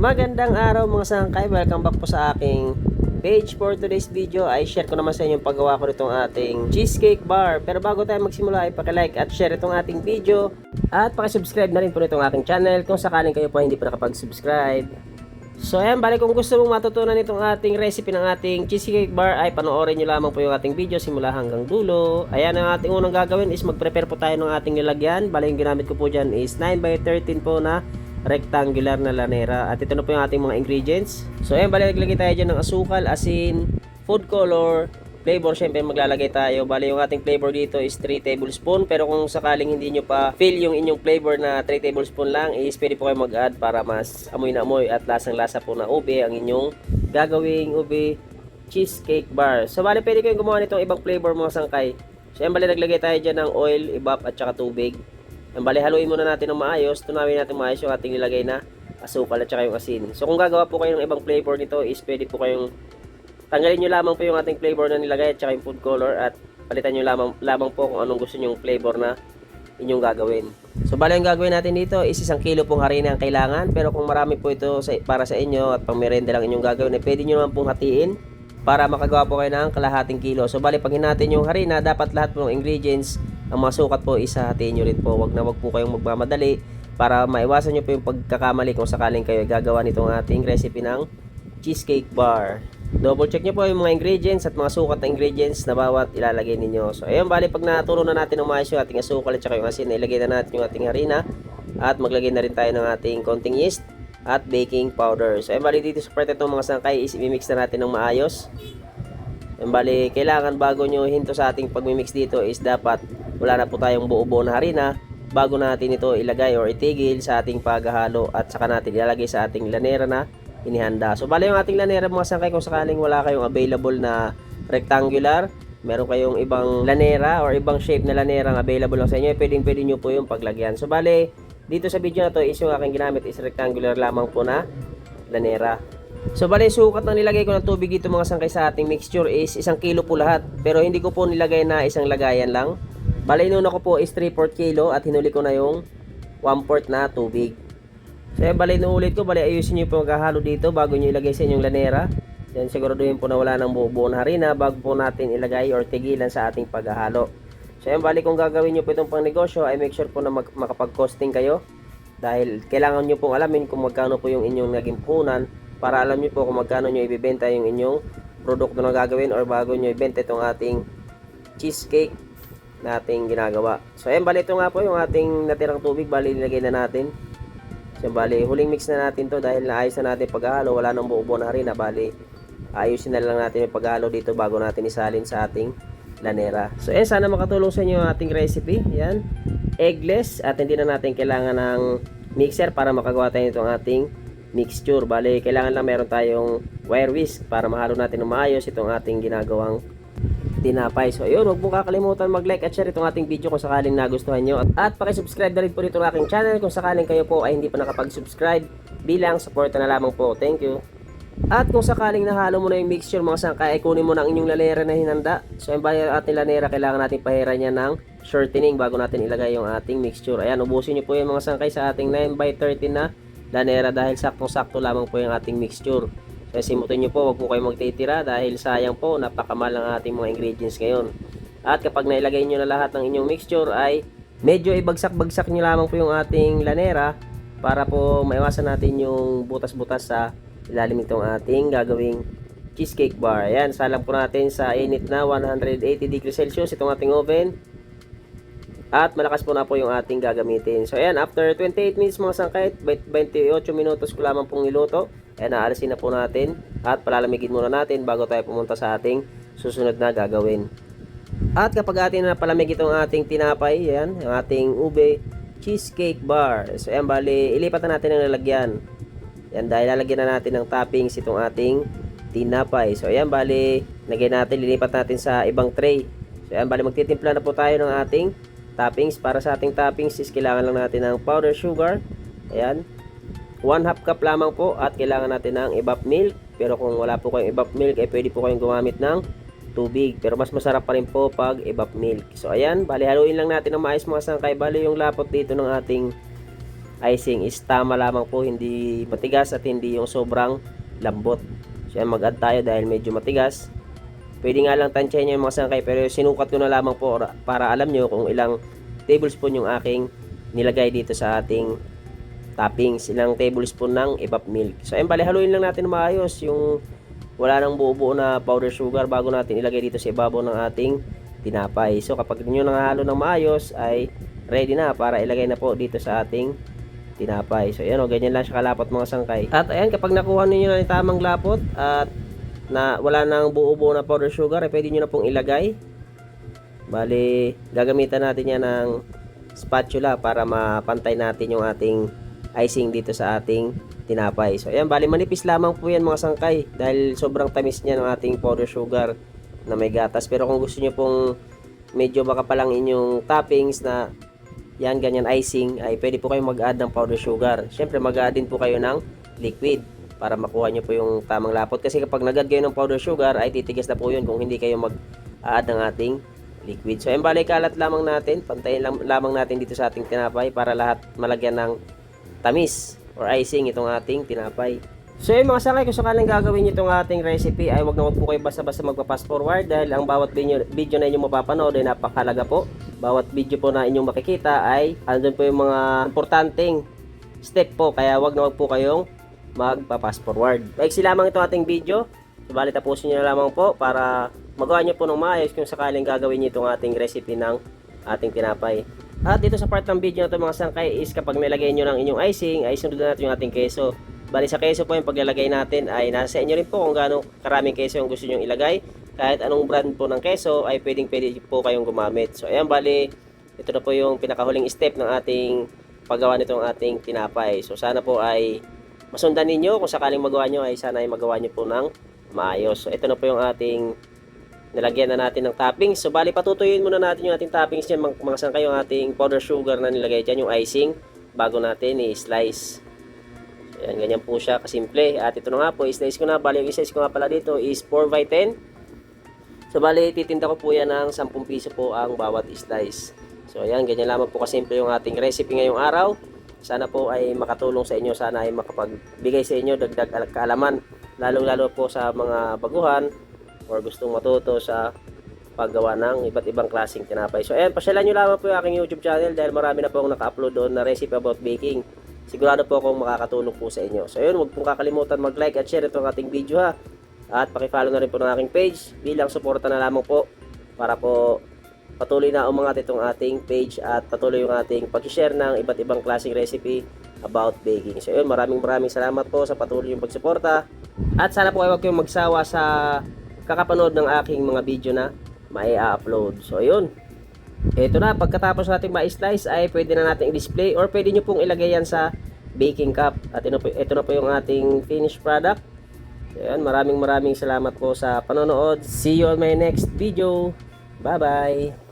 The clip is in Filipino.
Magandang araw mga sangkay, welcome back po sa aking page. For today's video ay share ko naman sa inyo yung paggawa ko nitong ating cheesecake bar. Pero bago tayo magsimula ay paki-like at share itong ating video at paki-subscribe na rin po nitong aking channel kung sakaling kayo po hindi pa nakapag-subscribe. So ayan, bali kung gusto mong matutunan itong ating recipe ng ating cheesecake bar ay panoorin nyo lamang po yung ating video simula hanggang dulo. Ayan, ang ating unang gagawin is mag-prepare po tayo ng ating nilagyan. Bali yung ginamit ko po dyan is 9x13 po na rectangular na lanera. At ito na po yung ating mga ingredients. So ayan, bali naglagay tayo dyan ng asukal, asin, food color, flavor. Syempre maglalagay tayo. Bali yung ating flavor dito is 3 tablespoon. Pero kung sakaling hindi nyo pa feel yung inyong flavor na 3 tablespoon lang, is pwede po kayo mag-add para mas amoy na amoy at lasang lasa po na ube ang inyong gagawing ube cheesecake bar. So bali pwede kayong gumawa nitong ibang flavor mga sangkay. So ayan, bali naglagay tayo dyan ng oil, ibap at saka tubig. Ang bali, haluin muna natin ng maayos. Tunawin natin maayos yung ating nilagay na asukal at saka yung asin. So kung gagawa po kayo ng ibang flavor nito is pwede po kayong tanggalin nyo lamang po yung ating flavor na nilagay at saka yung food color at palitan nyo lamang po kung anong gusto nyong flavor na inyong gagawin. So bali yung gagawin natin dito is 1 kilo pong harina ang kailangan. Pero kung marami po ito para sa inyo at pang merienda lang inyong gagawin, eh, pwede nyo naman pong hatiin para makagawa po kayo ng kalahating kilo. So bali pag hinatin yung harina, dapat lahat po ng ingredients, ang mga sukat po isahatiin nyo rin po. Wag po kayong magmamadali para maiwasan nyo po yung pagkakamali kung sakaling kayo gagawa nitong ating recipe ng cheesecake bar. Double check nyo po yung mga ingredients at mga sukat na ingredients na bawat ilalagay ninyo. So ayun, bali pag natulo na natin ng maayos yung ating asukal at saka yung asin, ilagay na natin yung ating harina at maglagay na rin tayo ng ating konting yeast at baking powder. So ayun, bali dito sa part itong mga sangkay is i-mix na natin ng maayos. Ayun, bali kailangan bago nyo hinto sa ating pagmimix dito is dapat wala na po tayong buo-buo na harina bago natin ito ilagay or itigil sa ating paghahalo at saka natin ilalagay sa ating lanera na inihanda. So bali yung ating lanera mga sangkay, kung sakaling wala kayong available na rectangular, meron kayong ibang lanera or ibang shape na lanera available lang sa inyo, pwede nyo po yung paglagyan. So bali dito sa video na to is yung aking ginamit is rectangular lamang po na lanera. So bali sukat na nilagay ko ng tubig dito mga sangkay sa ating mixture is 1 kilo po lahat, pero hindi ko po nilagay na isang lagayan lang. Bali inuna ko po is 3/4 kilo at hinuli ko na yung 1/4 na tubig. So bali inuulit ko, bali ayusin nyo po maghahalo dito bago nyo ilagay sa inyong lanera. Yan, siguraduhin po na wala ng buo-buo na harina bago po natin ilagay or tigilan sa ating paghahalo. So yan, bali kung gagawin nyo po itong pang negosyo ay make sure po na makapag-costing kayo. Dahil kailangan nyo pong alamin kung magkano po yung inyong naging puhunan para alam nyo po kung magkano nyo ibibenta yung inyong produkto na gagawin or bago nyo ibenta itong ating cheesecake na ating ginagawa. So ayan, bali ito nga po yung ating natirang tubig, bali nilagay na natin. So bali huling mix na natin to dahil naayos na natin paghahalo, wala nang buo-buo na harina. Bali ayusin na lang natin yung paghahalo dito bago natin isalin sa ating lanera. So ayan, sana makatulong sa inyo yung ating recipe. Yan, eggless at hindi na natin kailangan ng mixer para makagawa tayo nitong ating mixture. Bali kailangan lang meron tayong wire whisk para mahalo natin ng maayos itong ating ginagawang tinapay. So ayun, huwag mong kakalimutan mag-like at share itong ating video kung sakaling nagustuhan nyo. At pakisubscribe na rin po dito ng aking channel kung sakaling kayo po ay hindi pa nakapag-subscribe, bilang suporta na lamang po. Thank you. At kung sakaling nahalo mo na yung mixture mga sangkay, ay kunin mo na ang inyong lanera na hinanda. So yung bali ating lanera, kailangan natin pahiran niya ng shortening bago natin ilagay yung ating mixture. Ayan, ubusin nyo po yung mga sangkay sa ating 9x13 na lanera dahil saktong-sakto lamang po yung ating mixture. Kasi simutin nyo po, wag po kayo magtitira dahil sayang po, napakamahal ang ating mga ingredients ngayon. At kapag nailagay nyo na lahat ng inyong mixture ay medyo ibagsak-bagsak nyo lamang po yung ating lanera para po maiwasan natin yung butas-butas sa ilalim itong ating gagawing cheesecake bar. Ayan, salang po natin sa init na 180 degrees Celsius itong ating oven. At malakas po na po yung ating gagamitin. So ayan, after 28 minutes mga sangkay, 28 minutos ko lamang pong niluto. Ayan, naalisin na po natin at palalamigin muna natin bago tayo pumunta sa ating susunod na gagawin. At kapag atin na palamig itong ating tinapay, ayan, ang ating ube cheesecake bar. So ayan, bali ilipat na natin ang lalagyan. Ayan, dahil lalagyan na natin ng toppings itong ating tinapay. So ayan, bali lagyan natin, lilipat natin sa ibang tray. So ayan, bali magtitimpla na po tayo ng ating toppings. Para sa ating toppings is kailangan lang natin ng powder sugar. Ayan, 1/2 cup lamang po at kailangan natin ng evap milk. Pero kung wala po kayong evap milk ay pwede po kayong gumamit ng tubig. Pero mas masarap pa rin po pag evap milk. So ayan, bali haluin lang natin ng maayos mga sangkay. Bali yung lapot dito ng ating icing is tama lamang po, hindi matigas at hindi yung sobrang lambot. So yan, mag-add tayo dahil medyo matigas. Pwede nga lang tansyahin nyo yung mga sangkay, pero sinukat ko na lamang po para alam nyo kung ilang tablespoon yung aking nilagay dito sa ating toppings. Ilang tablespoon ng evap milk. So ayun, bali haluin lang natin maayos yung wala nang buo-buo na powder sugar bago natin ilagay dito sa ibabaw ng ating tinapay. So kapag nyo nangahalo ng maayos ay ready na para ilagay na po dito sa ating tinapay. So ayan, ganyan lang siya kalapot mga sangkay. At ayan, kapag nakuha niyo na yung tamang lapot at na wala nang buo-buo na powder sugar, ay pwede nyo na pong ilagay. Bali, gagamitan natin yan ng spatula para mapantay natin yung ating icing dito sa ating tinapay. So ayan, bali manipis lamang po yan mga sangkay dahil sobrang tamis niya ng ating powder sugar na may gatas. Pero kung gusto nyo pong medyo makapalang inyong toppings na yan, ganyan icing, ay pwede po kayong mag-add ng powder sugar. Syempre mag-add din po kayo ng liquid para makuha nyo po yung tamang lapot. Kasi kapag nag-add kayo ng powder sugar, ay titigas na po yun kung hindi kayo mag-add ng ating liquid. So ayun, bali kalat lamang natin, pantayin lamang natin dito sa ating tinapay para lahat malagyan ng tamis or icing itong ating tinapay. So yung mga sangkay, kung sakaling gagawin nyo itong ating recipe, ay wag na wag po kayo basta-basta magpa-fast forward dahil ang bawat video na inyong mapapanood ay napakahalaga po. Bawat video po na inyong makikita ay andun po yung mga importanteng step po, kaya wag na wag po kayong magpa-fast forward. Maiksi lamang itong ating video. Subalit tapusin nyo na lamang po para magawa nyo po ng maayos kung sakaling gagawin nyo itong ating recipe ng ating tinapay. At dito sa part ng video na ito mga sangkay is kapag nilagay nyo ng inyong icing ay sunod na natin yung ating keso. Bali sa keso po yung paglalagay natin ay nasa inyo rin po kung gaano karaming keso yung gusto nyo ilagay. Kahit anong brand po ng keso ay pwede po kayong gumamit. So ayan, bali ito na po yung pinakahuling step ng ating paggawa nitong ating tinapay. So sana po ay masundan ninyo, kung sakaling magawa nyo ay sana ay magawa nyo po ng maayos. So ito na po yung ating nilagyan na natin ng toppings. So bali patutuyuin muna natin yung ating toppings dyan mga sangkay, yung ating powder sugar na nilagay dyan, yung icing, bago natin i-slice. So yan, ganyan po siya kasimple. At ito na nga po, i-slice ko na. Bali yung i-slice ko nga pala dito is 4x10. So bali titinda ko po yan ng 10 piso po ang bawat slice. So ayan, ganyan lamang po kasimple yung ating recipe ngayong araw. Sana po ay makatulong sa inyo, sana ay makapagbigay sa inyo dagdag kaalaman, lalong-lalo po sa mga baguhan or gustong matuto sa paggawa ng iba't ibang klaseng tinapay. So ayan, pasyalan nyo lamang po yung aking YouTube channel dahil marami na po akong naka-upload doon na recipe about baking. Sigurado po akong makakatulong po sa inyo. So ayun, huwag pong kakalimutan mag-like at share itong ating video ha. At pakifollow na rin po ng aking page bilang suporta na lamang po para po patuloy na umangat itong ating page at patuloy yung ating pag-share ng iba't ibang klaseng recipe about baking. So yun, maraming salamat po sa patuloy yung pagsuporta. At sana po ay huwag kayong magsawa sa kakapanood ng aking mga video na mai-upload. So yun, ito na, pagkatapos natin ma-slice ay pwede na natin i-display or pwede nyo pong ilagay yan sa baking cup. At ito na po yung ating finished product. So yun, maraming salamat po sa panonood. See you on my next video. Bye bye.